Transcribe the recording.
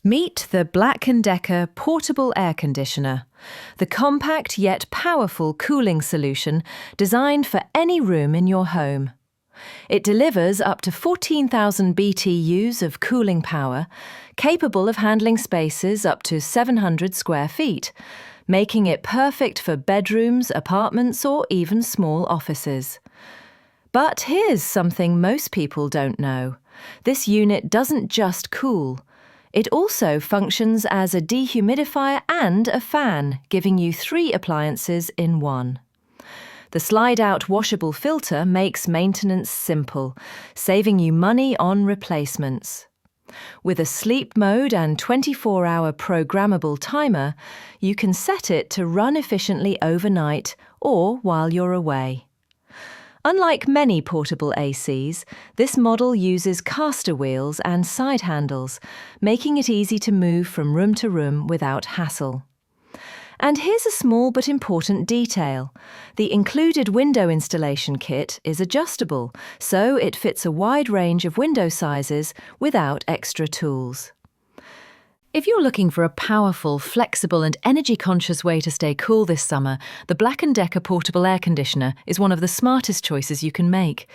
Meet the BLACK+DECKER Portable Air Conditioner, the compact yet powerful cooling solution designed for any room in your home. It delivers up to 14,000 BTUs of cooling power, capable of handling spaces up to 700 square feet, making it perfect for bedrooms, apartments, or even small offices. But here's something most people don't know. This unit doesn't just cool. It also functions as a dehumidifier and a fan, giving you 3 appliances in one. The slide-out washable filter makes maintenance simple, saving you money on replacements. With a sleep mode and 24-hour programmable timer, you can set it to run efficiently overnight or while you're away. Unlike many portable ACs, this model uses caster wheels and side handles, making it easy to move from room to room without hassle. And here's a small but important detail. The included window installation kit is adjustable, so it fits a wide range of window sizes without extra tools. If you're looking for a powerful, flexible and energy-conscious way to stay cool this summer, the BLACK+DECKER Portable Air Conditioner is one of the smartest choices you can make.